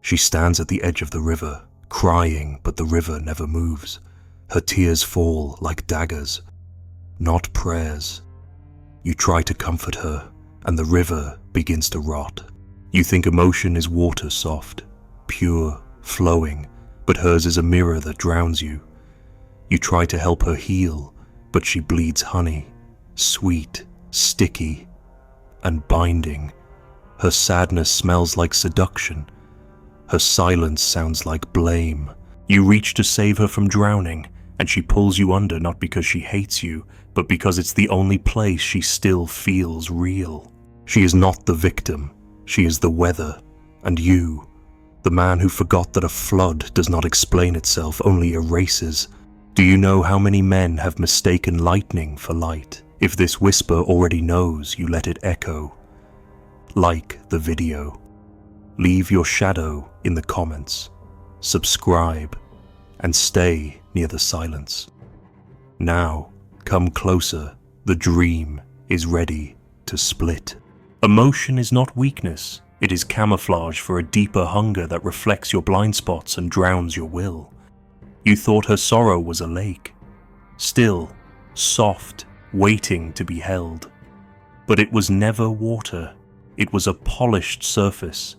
She stands at the edge of the river, crying, but the river never moves. Her tears fall like daggers, not prayers. You try to comfort her, and the river begins to rot. You think emotion is water soft, pure, flowing, but hers is a mirror that drowns you. You try to help her heal, but she bleeds honey, sweet, sticky, and binding. Her sadness smells like seduction. Her silence sounds like blame. You reach to save her from drowning, and she pulls you under not because she hates you, but because it's the only place she still feels real. She is not the victim. She is the weather, and you, the man who forgot that a flood does not explain itself, only erases. Do you know how many men have mistaken lightning for light? If this whisper already knows, you let it echo. Like the video. Leave your shadow in the comments. Subscribe, and stay near the silence. Now, come closer. The dream is ready to split. Emotion is not weakness. It is camouflage for a deeper hunger that reflects your blind spots and drowns your will. You thought her sorrow was a lake, still, soft, waiting to be held. But it was never water. It was a polished surface,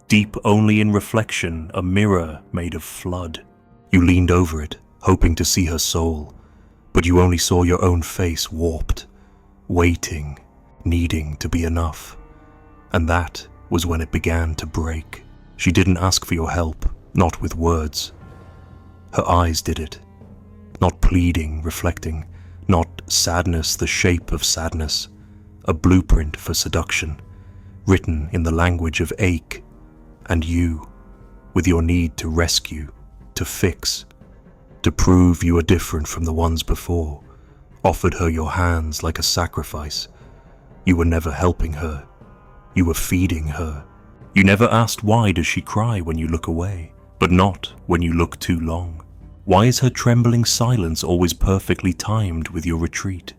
deep only in reflection, a mirror made of flood. You leaned over it, hoping to see her soul, but you only saw your own face warped, waiting, needing to be enough. And that was when it began to break. She didn't ask for your help, not with words. Her eyes did it, not pleading, reflecting, not sadness, the shape of sadness, a blueprint for seduction, written in the language of ache. And you, with your need to rescue, to fix, to prove you are different from the ones before, offered her your hands like a sacrifice. You were never helping her. You were feeding her. You never asked why does she cry when you look away, but not when you look too long. Why is her trembling silence always perfectly timed with your retreat?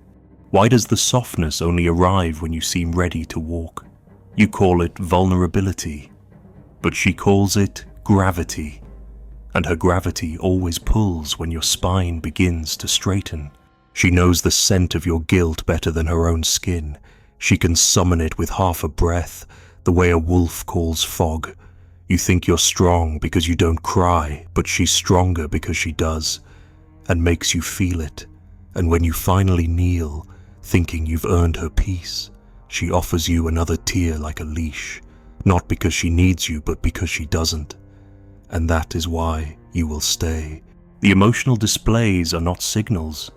Why does the softness only arrive when you seem ready to walk? You call it vulnerability, but she calls it gravity. And her gravity always pulls when your spine begins to straighten. She knows the scent of your guilt better than her own skin. She can summon it with half a breath, the way a wolf calls fog. You think you're strong because you don't cry, but she's stronger because she does, and makes you feel it. And when you finally kneel, thinking you've earned her peace, she offers you another tear like a leash, not because she needs you, but because she doesn't. And that is why you will stay. The emotional displays are not signals.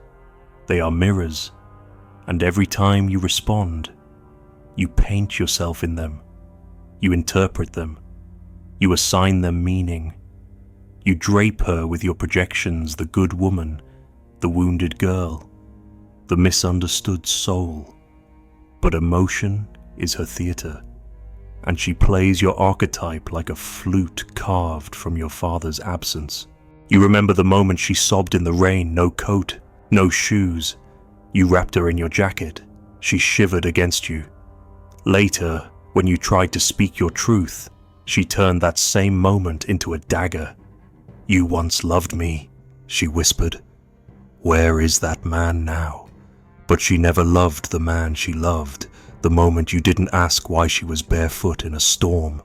They are mirrors. And every time you respond, you paint yourself in them. You interpret them. You assign them meaning. You drape her with your projections, the good woman, the wounded girl, the misunderstood soul. But emotion is her theater, and she plays your archetype like a flute carved from your father's absence. You remember the moment she sobbed in the rain, no coat, no shoes. You wrapped her in your jacket. She shivered against you. Later, when you tried to speak your truth, she turned that same moment into a dagger. You once loved me, she whispered. Where is that man now? But she never loved the man she loved, the moment you didn't ask why she was barefoot in a storm,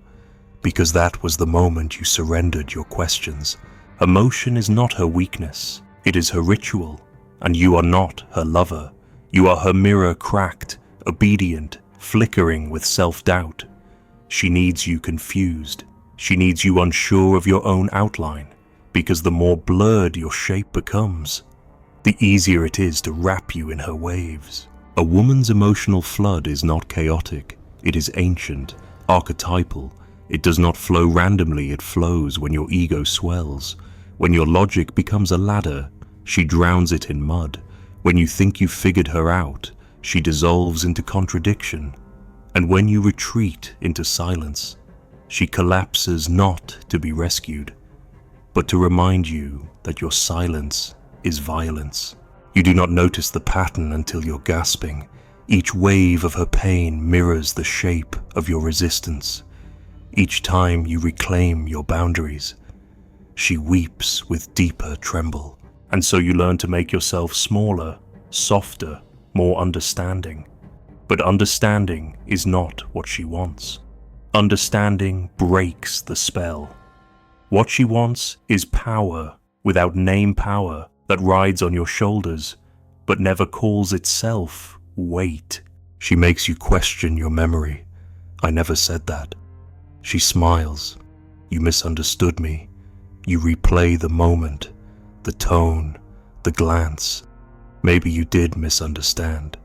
because that was the moment you surrendered your questions. Emotion is not her weakness, it is her ritual. And you are not her lover. You are her mirror, cracked, obedient, flickering with self-doubt. She needs you confused. She needs you unsure of your own outline, because the more blurred your shape becomes, the easier it is to wrap you in her waves. A woman's emotional flood is not chaotic. It is ancient, archetypal. It does not flow randomly. It flows when your ego swells, when your logic becomes a ladder. She drowns it in mud. When you think you've figured her out, she dissolves into contradiction. And when you retreat into silence, she collapses not to be rescued, but to remind you that your silence is violence. You do not notice the pattern until you're gasping. Each wave of her pain mirrors the shape of your resistance. each time you reclaim your boundaries. She weeps with deeper tremble, and so you learn to make yourself smaller, softer, more understanding. But understanding is not what she wants. Understanding breaks the spell. What she wants is power without name power that rides on your shoulders, but never calls itself weight. She makes you question your memory. I never said that. She smiles. You misunderstood me. You replay the moment, the tone, the glance. Maybe you did misunderstand.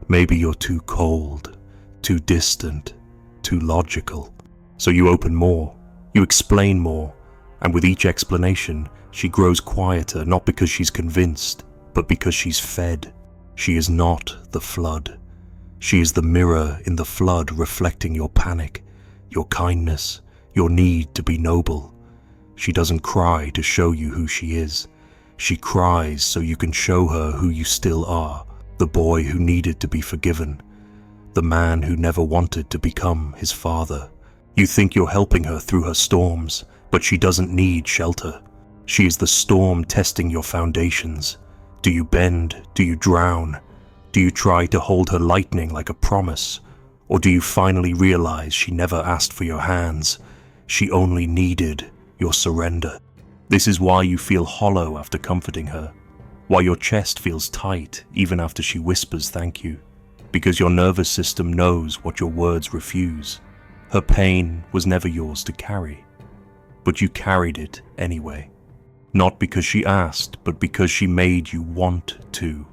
Maybe you're too cold, too distant, too logical. So you open more, you explain more, and with each explanation, she grows quieter, not because she's convinced, but because she's fed. She is not the flood. She is the mirror in the flood, reflecting your panic, your kindness, your need to be noble. She doesn't cry to show you who she is. She cries so you can show her who you still are, the boy who needed to be forgiven, the man who never wanted to become his father. You think you're helping her through her storms, but she doesn't need shelter. She is the storm testing your foundations. Do you bend? Do you drown? Do you try to hold her lightning like a promise? Or do you finally realize she never asked for your hands? She only needed your surrender. This is why you feel hollow after comforting her, why your chest feels tight even after she whispers thank you, because your nervous system knows what your words refuse. Her pain was never yours to carry, but you carried it anyway. Not because she asked, but because she made you want to.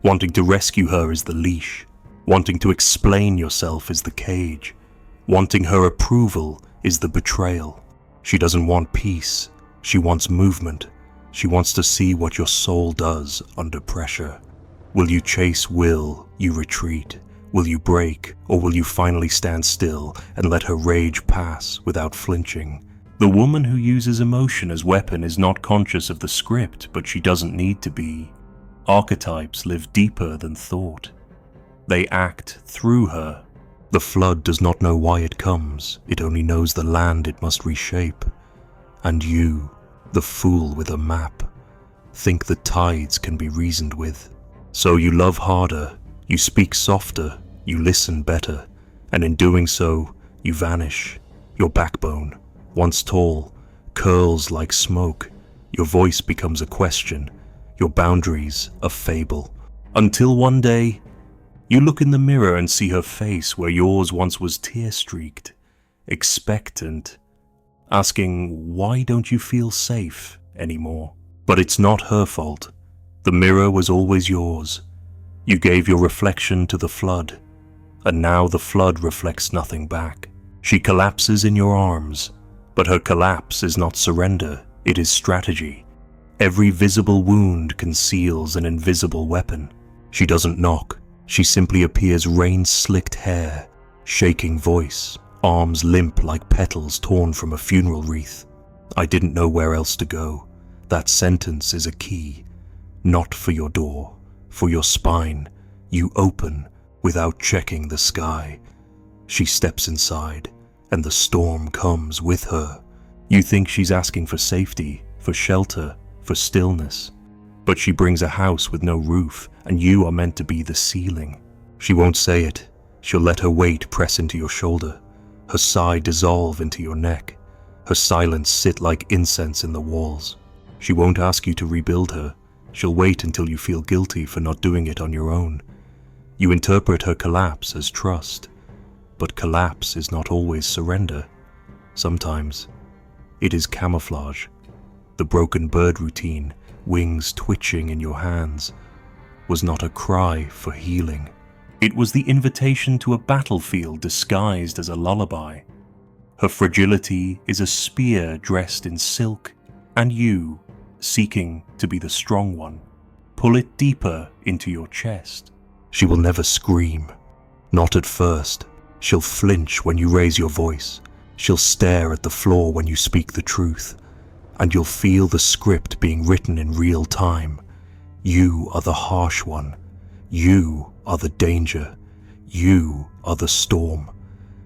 Wanting to rescue her is the leash. Wanting to explain yourself is the cage. Wanting her approval is the betrayal. She doesn't want peace. She wants movement. She wants to see what your soul does under pressure. Will you chase will you retreat? Will you break, or will you finally stand still and let her rage pass without flinching? The woman who uses emotion as weapon is not conscious of the script, but she doesn't need to be. Archetypes live deeper than thought. They act through her. The flood does not know why it comes. It only knows the land it must reshape. And you, the fool with a map, think the tides can be reasoned with. So you love harder, you speak softer, you listen better, and in doing so, you vanish. Your backbone, once tall, curls like smoke. Your voice becomes a question, your boundaries a fable. Until one day, you look in the mirror and see her face where yours once was tear-streaked, expectant, asking, why don't you feel safe anymore? But it's not her fault. The mirror was always yours. You gave your reflection to the flood, and now the flood reflects nothing back. She collapses in your arms, but her collapse is not surrender, it is strategy. Every visible wound conceals an invisible weapon. She doesn't knock, she simply appears rain-slicked hair, shaking voice, arms limp like petals torn from a funeral wreath. I didn't know where else to go. That sentence is a key, not for your door, for your spine. You open without checking the sky. She steps inside, and the storm comes with her. You think she's asking for safety, for shelter, for stillness. But she brings a house with no roof, and you are meant to be the ceiling. She won't say it. She'll let her weight press into your shoulder, her sigh dissolve into your neck, her silence sit like incense in the walls. She won't ask you to rebuild her. She'll wait until you feel guilty for not doing it on your own. You interpret her collapse as trust, but collapse is not always surrender. Sometimes it is camouflage. The broken bird routine, wings twitching in your hands, was not a cry for healing. It was the invitation to a battlefield disguised as a lullaby. Her fragility is a spear dressed in silk, and you, seeking to be the strong one, pull it deeper into your chest. She will never scream. Not at first. She'll flinch when you raise your voice. She'll stare at the floor when you speak the truth. And you'll feel the script being written in real time. You are the harsh one. You are the danger. You are the storm.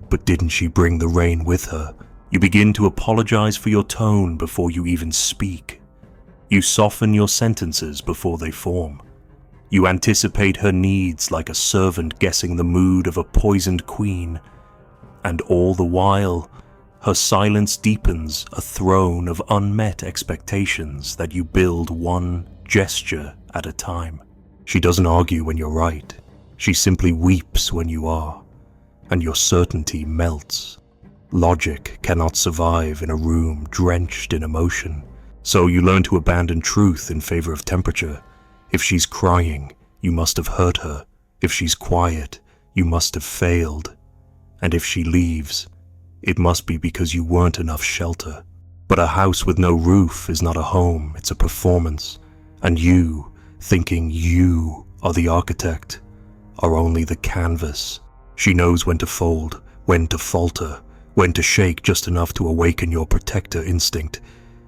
But didn't she bring the rain with her? You begin to apologize for your tone before you even speak. You soften your sentences before they form. You anticipate her needs like a servant guessing the mood of a poisoned queen, and all the while, her silence deepens a throne of unmet expectations that you build one gesture at a time. She doesn't argue when you're right. She simply weeps when you are, and your certainty melts. Logic cannot survive in a room drenched in emotion, so you learn to abandon truth in favor of temperature. If she's crying, you must have hurt her. If she's quiet, you must have failed. And if she leaves, it must be because you weren't enough shelter. But a house with no roof is not a home, it's a performance. And you, thinking you are the architect, are only the canvas. She knows when to fold, when to falter, when to shake just enough to awaken your protector instinct.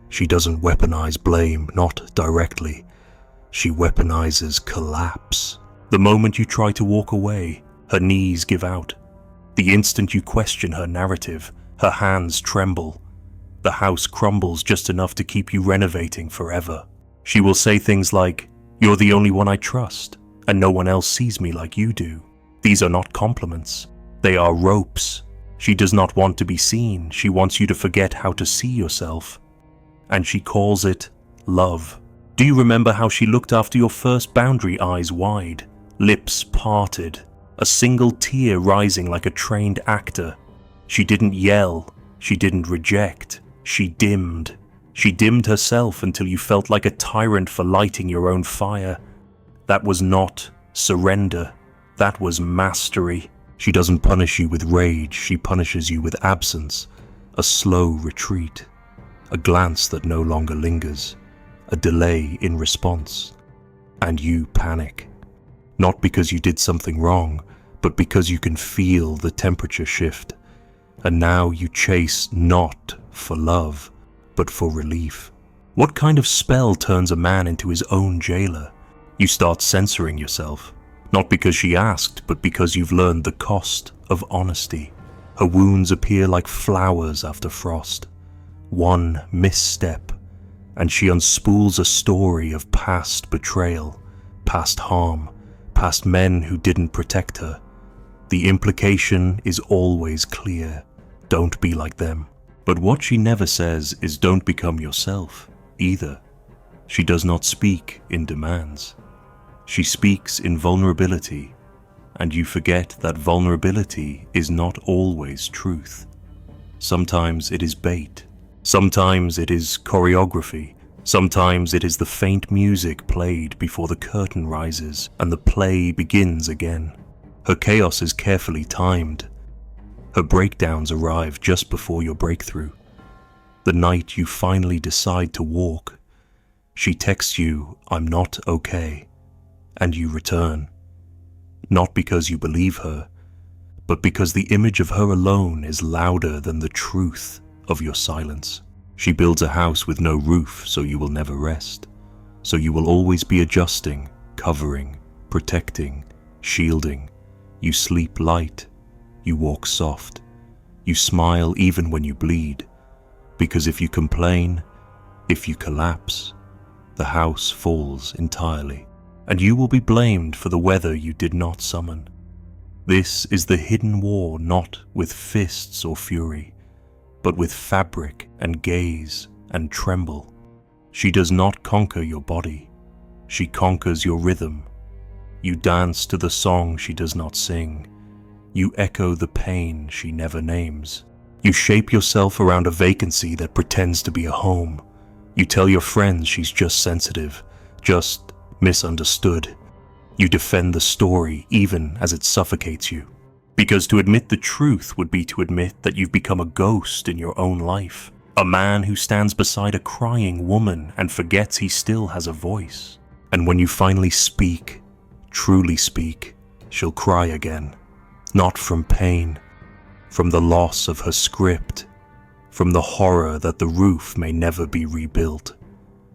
She doesn't weaponize blame, not directly. She weaponizes collapse. The moment you try to walk away, her knees give out. The instant you question her narrative, her hands tremble. The house crumbles just enough to keep you renovating forever. She will say things like, "You're the only one I trust, and no one else sees me like you do." These are not compliments. They are ropes. She does not want to be seen. She wants you to forget how to see yourself. And she calls it love. Do you remember how she looked after your first boundary, eyes wide, lips parted, a single tear rising like a trained actor? She didn't yell. She didn't reject. She dimmed. She dimmed herself until you felt like a tyrant for lighting your own fire. That was not surrender. That was mastery. She doesn't punish you with rage. She punishes you with absence, a slow retreat, a glance that no longer lingers, a delay in response. And you panic. Not because you did something wrong, but because you can feel the temperature shift. And now you chase not for love, but for relief. What kind of spell turns a man into his own jailer? You start censoring yourself, not because she asked, but because you've learned the cost of honesty. Her wounds appear like flowers after frost. One misstep, and she unspools a story of past betrayal, past harm, past men who didn't protect her. The implication is always clear. Don't be like them. But what she never says is don't become yourself, either. She does not speak in demands. She speaks in vulnerability, and you forget that vulnerability is not always truth. Sometimes it is bait. Sometimes it is choreography. Sometimes it is the faint music played before the curtain rises and the play begins again. Her chaos is carefully timed. Her breakdowns arrive just before your breakthrough. The night you finally decide to walk, she texts you, "I'm not okay," and you return. Not because you believe her, but because the image of her alone is louder than the truth of your silence. She builds a house with no roof, so you will never rest. So you will always be adjusting, covering, protecting, shielding. You sleep light. You walk soft. You smile even when you bleed. Because if you complain, if you collapse, the house falls entirely, and you will be blamed for the weather you did not summon. This is the hidden war, not with fists or fury, but with fabric and gaze and tremble. She does not conquer your body. She conquers your rhythm. You dance to the song she does not sing. You echo the pain she never names. You shape yourself around a vacancy that pretends to be a home. You tell your friends she's just sensitive, just misunderstood. You defend the story even as it suffocates you. Because to admit the truth would be to admit that you've become a ghost in your own life. A man who stands beside a crying woman and forgets he still has a voice. And when you finally speak, truly speak, she'll cry again. Not from pain, from the loss of her script, from the horror that the roof may never be rebuilt.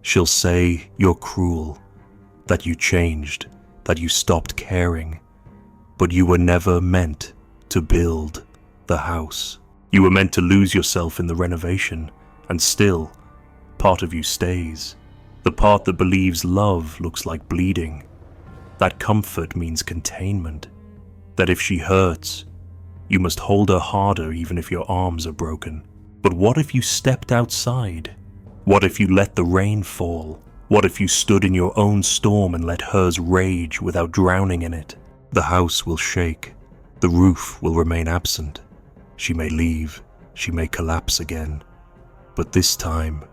She'll say you're cruel, that you changed, that you stopped caring, but you were never meant to build the house. You were meant to lose yourself in the renovation, and still, part of you stays. The part that believes love looks like bleeding. That comfort means containment. That if she hurts, you must hold her harder even if your arms are broken. But what if you stepped outside? What if you let the rain fall? What if you stood in your own storm and let hers rage without drowning in it? The house will shake. The roof will remain absent. She may leave. She may collapse again. But this time,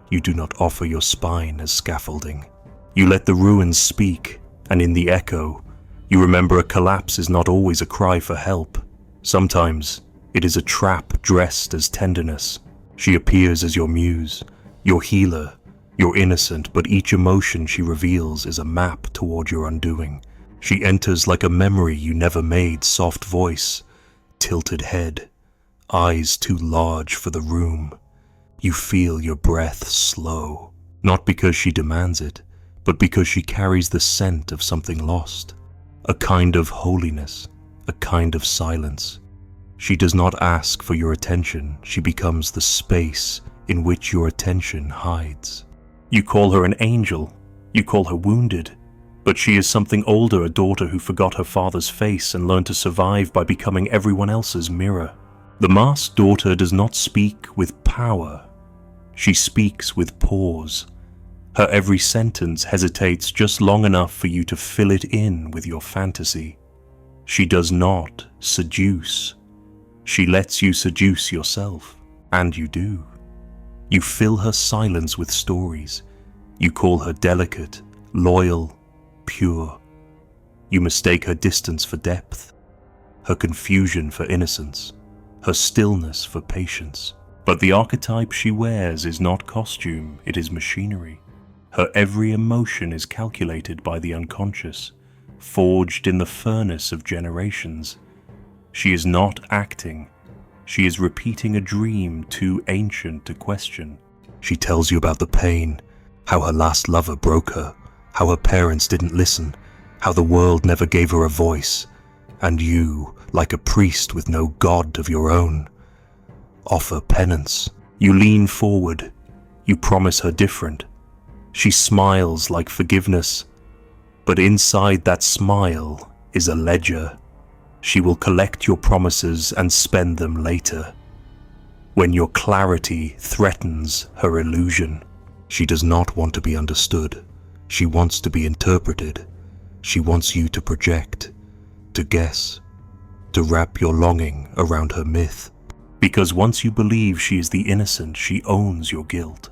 you do not offer your spine as scaffolding. You let the ruins speak, and in the echo, you remember a collapse is not always a cry for help. Sometimes, it is a trap dressed as tenderness. She appears as your muse, your healer, your innocent, but each emotion she reveals is a map toward your undoing. She enters like a memory you never made, soft voice, tilted head, eyes too large for the room. You feel your breath slow, not because she demands it, but because she carries the scent of something lost. A kind of holiness, a kind of silence. She does not ask for your attention, she becomes the space in which your attention hides. You call her an angel, you call her wounded, but she is something older, a daughter who forgot her father's face and learned to survive by becoming everyone else's mirror. The masked daughter does not speak with power, she speaks with pause. Her every sentence hesitates just long enough for you to fill it in with your fantasy. She does not seduce. She lets you seduce yourself, and you do. You fill her silence with stories. You call her delicate, loyal, pure. You mistake her distance for depth, her confusion for innocence, her stillness for patience. But the archetype she wears is not costume, it is machinery. Her every emotion is calculated by the unconscious, forged in the furnace of generations. She is not acting. She is repeating a dream too ancient to question. She tells you about the pain, how her last lover broke her, how her parents didn't listen, how the world never gave her a voice, and you, like a priest with no god of your own, offer penance. You lean forward. You promise her different. She smiles like forgiveness, but inside that smile is a ledger. She will collect your promises and spend them later, when your clarity threatens her illusion. She does not want to be understood. She wants to be interpreted. She wants you to project, to guess, to wrap your longing around her myth. Because once you believe she is the innocent, she owns your guilt.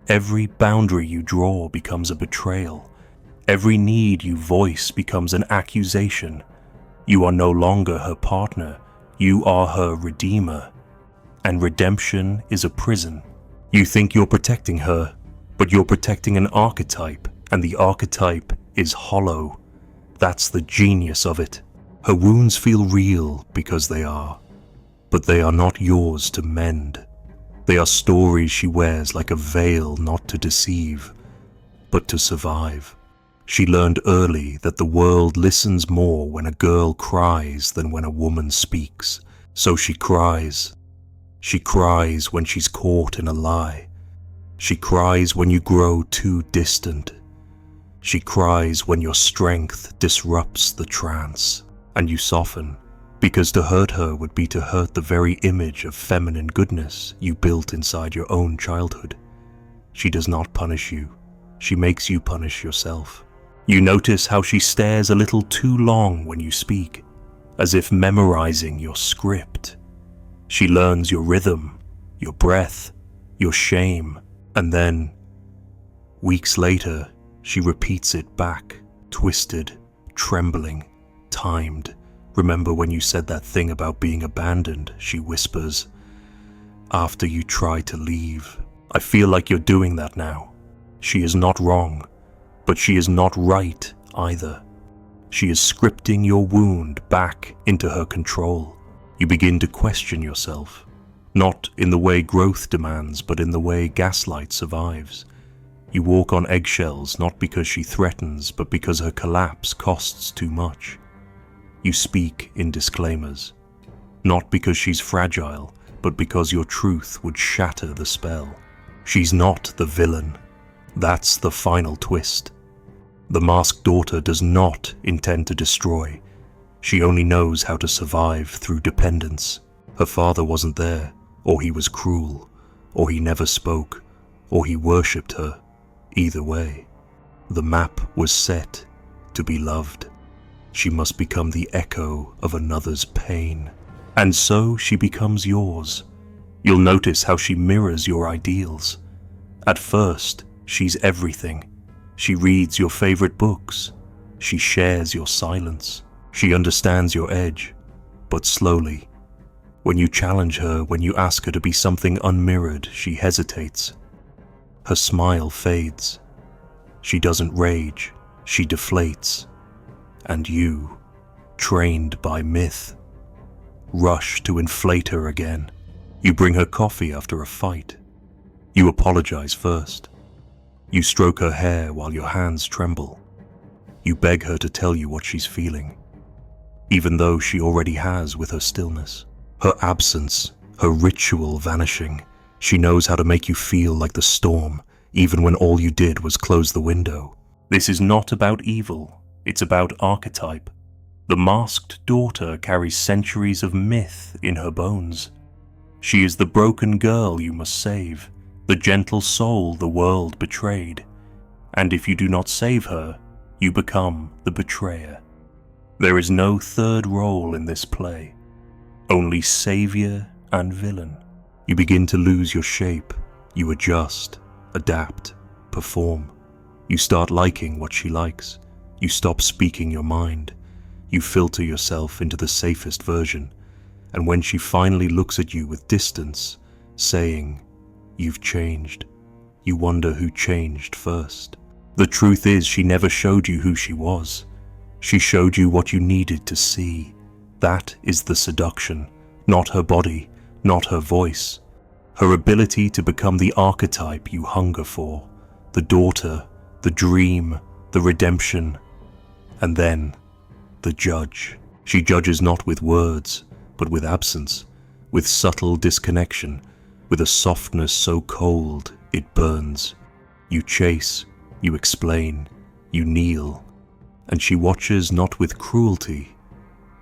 Every boundary you draw becomes a betrayal. Every need you voice becomes an accusation. You are no longer her partner, you are her redeemer. And redemption is a prison. You think you're protecting her, but you're protecting an archetype, and the archetype is hollow. That's the genius of it. Her wounds feel real because they are, but they are not yours to mend. They are stories she wears like a veil, not to deceive, but to survive. She learned early that the world listens more when a girl cries than when a woman speaks. So she cries. She cries when she's caught in a lie. She cries when you grow too distant. She cries when your strength disrupts the trance, and you soften, because to hurt her would be to hurt the very image of feminine goodness you built inside your own childhood. She does not punish you. She makes you punish yourself. You notice how she stares a little too long when you speak, as if memorizing your script. She learns your rhythm, your breath, your shame, and then, weeks later, she repeats it back, twisted, trembling, timed. Remember when you said that thing about being abandoned, she whispers, after you try to leave. I feel like you're doing that now. She is not wrong, but she is not right either. She is scripting your wound back into her control. You begin to question yourself, not in the way growth demands, but in the way gaslight survives. You walk on eggshells not because she threatens, but because her collapse costs too much. You speak in disclaimers, not because she's fragile, but because your truth would shatter the spell. She's not the villain. That's the final twist. The masked daughter does not intend to destroy. She only knows how to survive through dependence. Her father wasn't there, or he was cruel, or he never spoke, or he worshipped her. Either way, the map was set to be loved. She must become the echo of another's pain. And so she becomes yours. You'll notice how she mirrors your ideals. At first, she's everything. She reads your favorite books. She shares your silence. She understands your edge. But slowly, when you challenge her, when you ask her to be something unmirrored, she hesitates. Her smile fades. She doesn't rage, she deflates. And you, trained by myth, rush to inflate her again. You bring her coffee after a fight. You apologize first. You stroke her hair while your hands tremble. You beg her to tell you what she's feeling, even though she already has with her stillness. Her absence, her ritual vanishing. She knows how to make you feel like the storm, even when all you did was close the window. This is not about evil, it's about archetype. The masked daughter carries centuries of myth in her bones. She is the broken girl you must save, the gentle soul the world betrayed. And if you do not save her, you become the betrayer. There is no third role in this play, only savior and villain. You begin to lose your shape. You adjust, adapt, perform. You start liking what she likes. You stop speaking your mind. You filter yourself into the safest version. And when she finally looks at you with distance, saying, "You've changed," you wonder who changed first. The truth is, she never showed you who she was. She showed you what you needed to see. That is the seduction, not her body, not her voice. Her ability to become the archetype you hunger for, the daughter, the dream, the redemption. And then, the judge. She judges not with words, but with absence, with subtle disconnection, with a softness so cold it burns. You chase, you explain, you kneel, and she watches not with cruelty,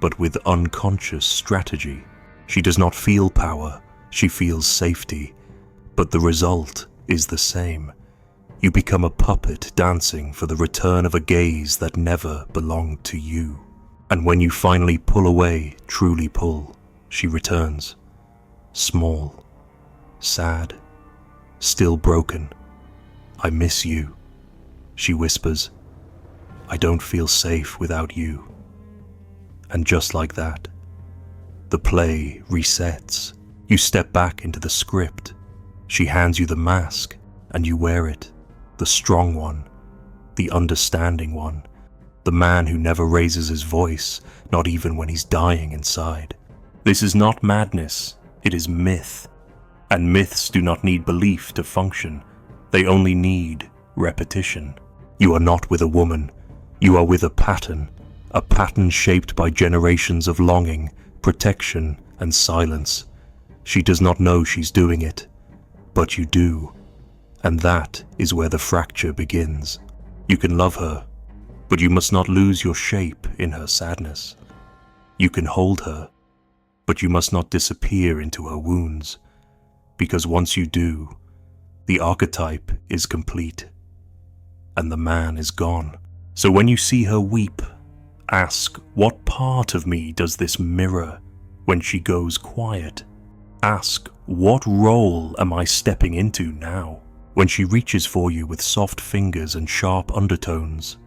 but with unconscious strategy. She does not feel power, she feels safety, but the result is the same. You become a puppet dancing for the return of a gaze that never belonged to you. And when you finally pull away, truly pull, she returns. Small, sad, still broken. "I miss you," she whispers. "I don't feel safe without you." And just like that, the play resets. You step back into the script. She hands you the mask, and you wear it. The strong one, the understanding one, the man who never raises his voice, not even when he's dying inside. This is not madness, it is myth. And myths do not need belief to function. They only need repetition. You are not with a woman. You are with a pattern shaped by generations of longing, protection, and silence. She does not know she's doing it, but you do. And that is where the fracture begins. You can love her, but you must not lose your shape in her sadness. You can hold her, but you must not disappear into her wounds, because once you do, the archetype is complete, and the man is gone. So when you see her weep, ask, what part of me does this mirror when she goes quiet? Ask, what role am I stepping into now? When she reaches for you with soft fingers and sharp undertones,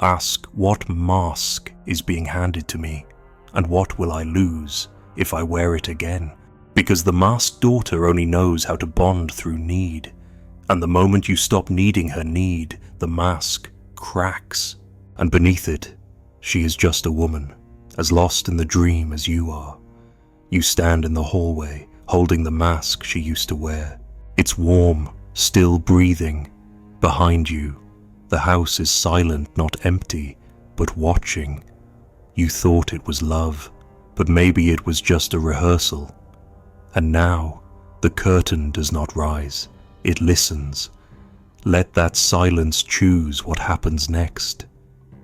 ask, what mask is being handed to me, and what will I lose if I wear it again? Because the masked daughter only knows how to bond through need, and the moment you stop needing her need, the mask cracks, and beneath it, she is just a woman, as lost in the dream as you are. You stand in the hallway, holding the mask she used to wear. It's warm, still breathing. Behind you, the house is silent, not empty, but watching. You thought it was love, but maybe it was just a rehearsal. And now, the curtain does not rise, it listens. Let that silence choose what happens next.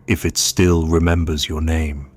If it still remembers your name,